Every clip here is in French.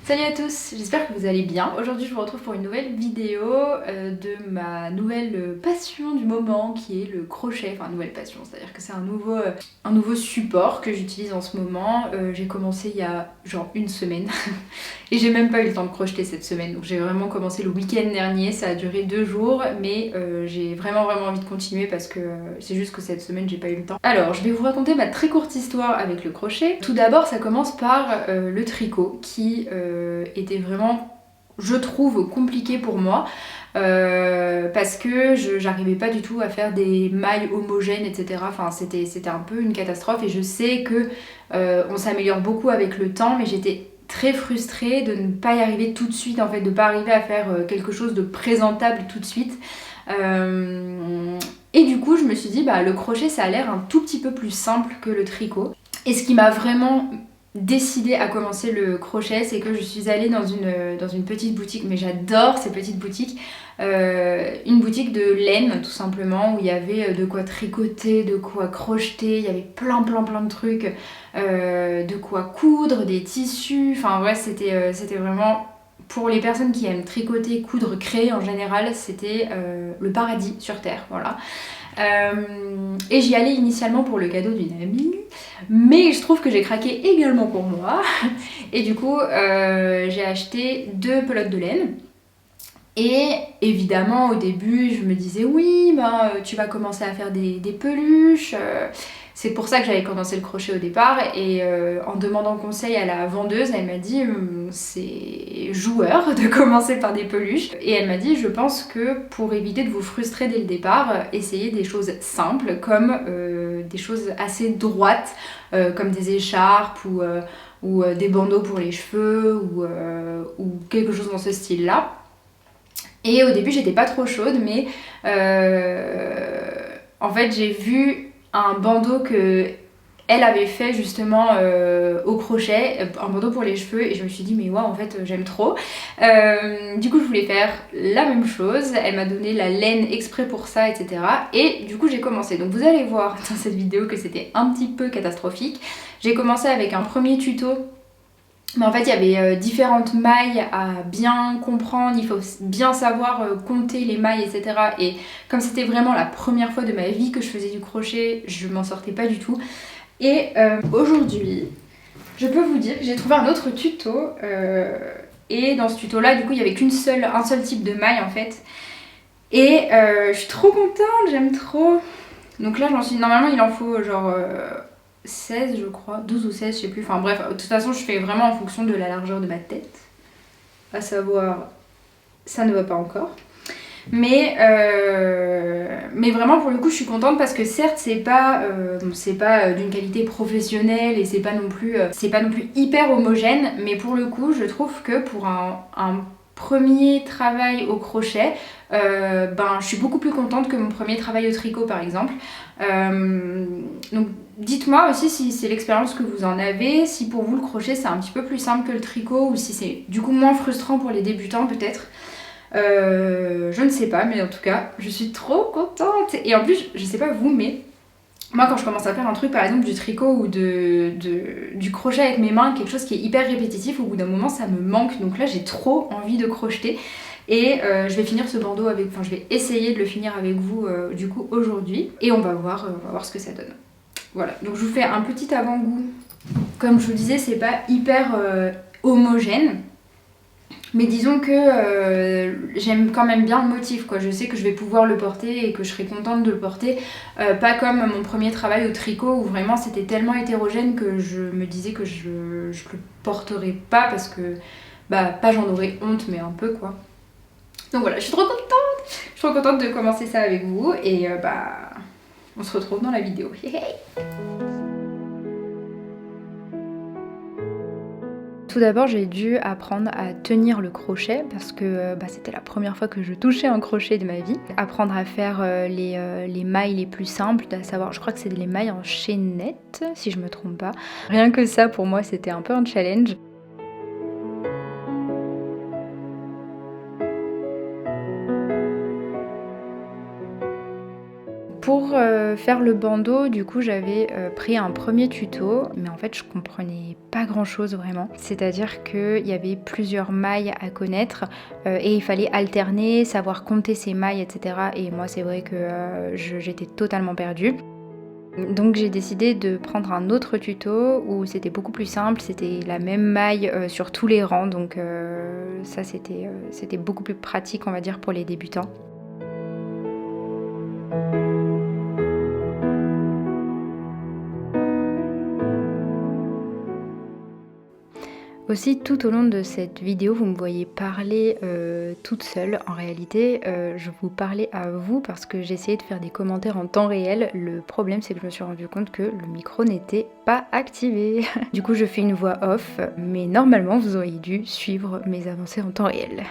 Salut à tous, j'espère que vous allez bien. Aujourd'hui je vous retrouve pour une nouvelle vidéo de ma nouvelle passion du moment qui est le crochet. Enfin nouvelle passion, c'est-à-dire que c'est un nouveau support que j'utilise en ce moment. J'ai commencé il y a genre une semaine et j'ai même pas eu le temps de crocheter cette semaine. Donc j'ai vraiment commencé le week-end dernier, ça a duré 2 jours mais j'ai vraiment envie de continuer parce que c'est juste que cette semaine j'ai pas eu le temps. Alors je vais vous raconter ma très courte histoire avec le crochet. Tout d'abord ça commence par le tricot qui était vraiment, je trouve, compliqué pour moi parce que j'arrivais pas du tout à faire des mailles homogènes, etc. Enfin c'était un peu une catastrophe et je sais que on s'améliore beaucoup avec le temps, mais j'étais très frustrée de ne pas y arriver tout de suite, en fait, de pas arriver à faire quelque chose de présentable tout de suite. Et du coup je me suis dit bah le crochet ça a l'air un tout petit peu plus simple que le tricot. Et ce qui m'a vraiment décidé à commencer le crochet, c'est que je suis allée dans une petite boutique, mais j'adore ces petites boutiques, une boutique de laine tout simplement, où il y avait de quoi tricoter, de quoi crocheter, il y avait plein de trucs, de quoi coudre, des tissus, enfin ouais c'était vraiment... Pour les personnes qui aiment tricoter, coudre, créer en général, c'était le paradis sur Terre, voilà. Et j'y allais initialement pour le cadeau d'une amie, mais je trouve que j'ai craqué également pour moi. Et du coup, j'ai acheté 2 pelotes de laine. Et évidemment, au début, je me disais oui, ben, tu vas commencer à faire des peluches. C'est pour ça que j'avais commencé le crochet au départ. Et en demandant conseil à la vendeuse, elle m'a dit c'est joueur de commencer par des peluches. Et elle m'a dit je pense que pour éviter de vous frustrer dès le départ, essayez des choses simples comme des choses assez droites, comme des écharpes ou des bandeaux pour les cheveux ou quelque chose dans ce style-là. Et au début j'étais pas trop chaude, mais en fait j'ai vu un bandeau que elle avait fait justement au crochet, un bandeau pour les cheveux, et je me suis dit mais waouh, en fait j'aime trop. Du coup je voulais faire la même chose, elle m'a donné la laine exprès pour ça, etc. Et du coup j'ai commencé. Donc vous allez voir dans cette vidéo que c'était un petit peu catastrophique. J'ai commencé avec un premier tuto. Mais en fait, il y avait différentes mailles à bien comprendre, il faut bien savoir compter les mailles, etc. Et comme c'était vraiment la première fois de ma vie que je faisais du crochet, je m'en sortais pas du tout. Et aujourd'hui, je peux vous dire que j'ai trouvé un autre tuto. Et dans ce tuto-là, du coup, il y avait un seul type de maille en fait. Et je suis trop contente, j'aime trop. Donc là, j'en suis... Normalement, il en faut genre... 16 je crois, 12 ou 16 je sais plus, enfin bref, de toute façon je fais vraiment en fonction de la largeur de ma tête, à savoir ça ne va pas encore, mais vraiment pour le coup je suis contente parce que certes c'est pas d'une qualité professionnelle et c'est pas non plus hyper homogène, mais pour le coup je trouve que pour un premier travail au crochet, je suis beaucoup plus contente que mon premier travail au tricot par exemple. Donc dites-moi aussi si c'est l'expérience que vous en avez, si pour vous le crochet c'est un petit peu plus simple que le tricot ou si c'est du coup moins frustrant pour les débutants peut-être. Je ne sais pas, mais en tout cas je suis trop contente. Et en plus je sais pas vous, mais moi quand je commence à faire un truc par exemple du tricot ou du crochet avec mes mains, quelque chose qui est hyper répétitif, au bout d'un moment ça me manque. Donc là j'ai trop envie de crocheter. Et je vais finir ce bandeau avec, enfin je vais essayer de le finir avec vous du coup aujourd'hui. Et on va voir ce que ça donne. Voilà, donc je vous fais un petit avant-goût. Comme je vous disais, c'est pas hyper homogène. Mais disons que j'aime quand même bien le motif, quoi. Je sais que je vais pouvoir le porter et que je serai contente de le porter. Pas comme mon premier travail au tricot où vraiment c'était tellement hétérogène que je me disais que je le porterais pas parce que, pas j'en aurais honte, mais un peu quoi. Donc voilà, je suis trop contente! Je suis trop contente de commencer ça avec vous et on se retrouve dans la vidéo. Tout d'abord, j'ai dû apprendre à tenir le crochet parce que c'était la première fois que je touchais un crochet de ma vie. Apprendre à faire les mailles les plus simples, à savoir, je crois que c'est les mailles en chaînette, si je me trompe pas. Rien que ça, pour moi, c'était un peu un challenge. Pour faire le bandeau, du coup j'avais pris un premier tuto, mais en fait je comprenais pas grand chose vraiment. C'est-à-dire qu'il y avait plusieurs mailles à connaître et il fallait alterner, savoir compter ses mailles, etc. Et moi c'est vrai que j'étais totalement perdue. Donc j'ai décidé de prendre un autre tuto où c'était beaucoup plus simple, c'était la même maille sur tous les rangs, donc ça c'était beaucoup plus pratique on va dire pour les débutants. Aussi, tout au long de cette vidéo, vous me voyez parler toute seule. En réalité, je vous parlais à vous parce que j'essayais de faire des commentaires en temps réel. Le problème, c'est que je me suis rendu compte que le micro n'était pas activé. Du coup, je fais une voix off, mais normalement, vous auriez dû suivre mes avancées en temps réel.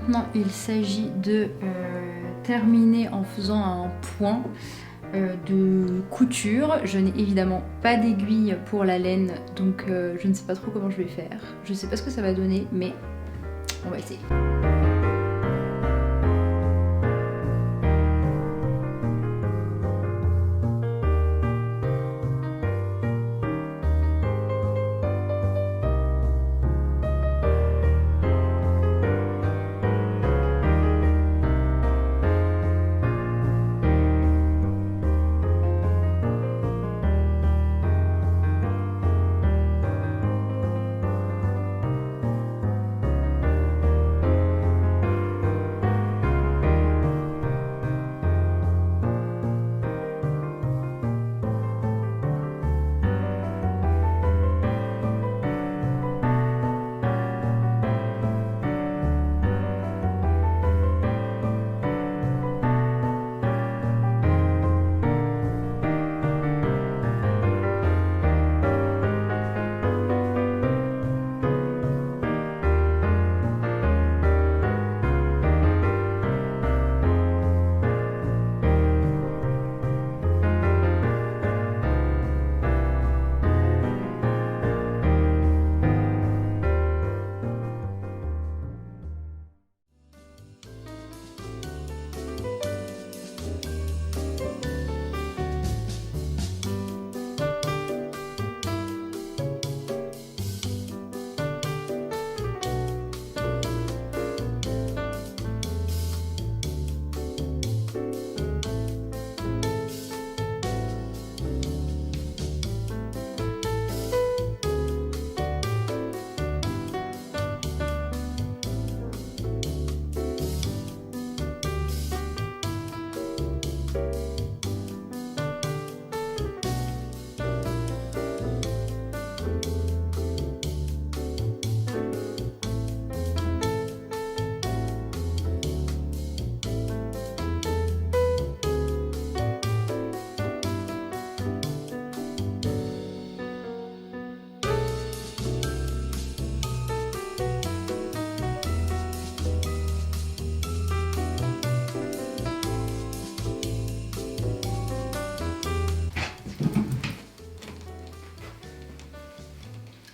maintenant il s'agit de terminer en faisant un point de couture. Je n'ai évidemment pas d'aiguille pour la laine, donc je ne sais pas trop comment je vais faire. Je sais pas ce que ça va donner, mais on va essayer.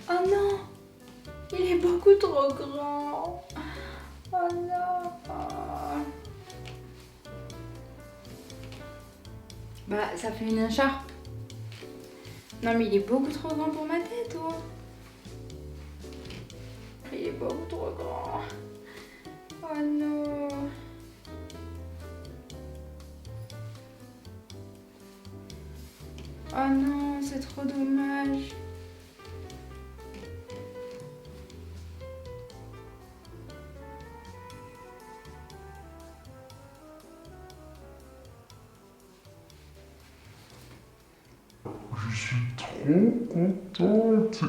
Oh non, il est beaucoup trop grand. Oh non. Bah ça fait une écharpe. Non mais il est beaucoup trop grand pour ma tête, oh. Il est beaucoup trop grand. Oh non. Oh non, c'est trop dommage. Je suis trop contente.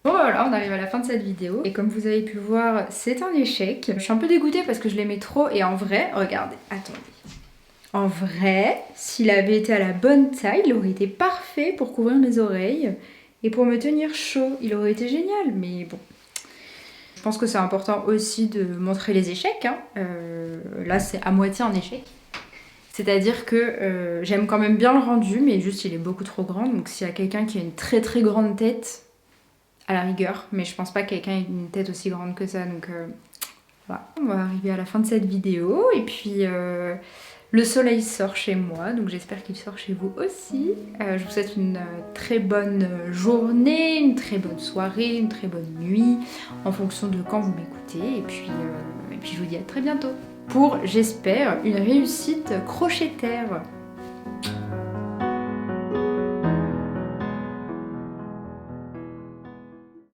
Bon voilà, on arrive à la fin de cette vidéo et comme vous avez pu voir, c'est un échec. Je suis un peu dégoûtée parce que je l'aimais trop et en vrai, regardez, attendez. En vrai, s'il avait été à la bonne taille, il aurait été parfait pour couvrir mes oreilles et pour me tenir chaud. Il aurait été génial, mais bon. Je pense que c'est important aussi de montrer les échecs, hein. Là, c'est à moitié un échec. C'est-à-dire que j'aime quand même bien le rendu, mais juste il est beaucoup trop grand. Donc s'il y a quelqu'un qui a une très très grande tête, à la rigueur, mais je pense pas que quelqu'un ait une tête aussi grande que ça, donc voilà. On va arriver à la fin de cette vidéo, et puis le soleil sort chez moi, donc j'espère qu'il sort chez vous aussi. Je vous souhaite une très bonne journée, une très bonne soirée, une très bonne nuit, en fonction de quand vous m'écoutez, et puis je vous dis à très bientôt pour, j'espère, une réussite crochetaire.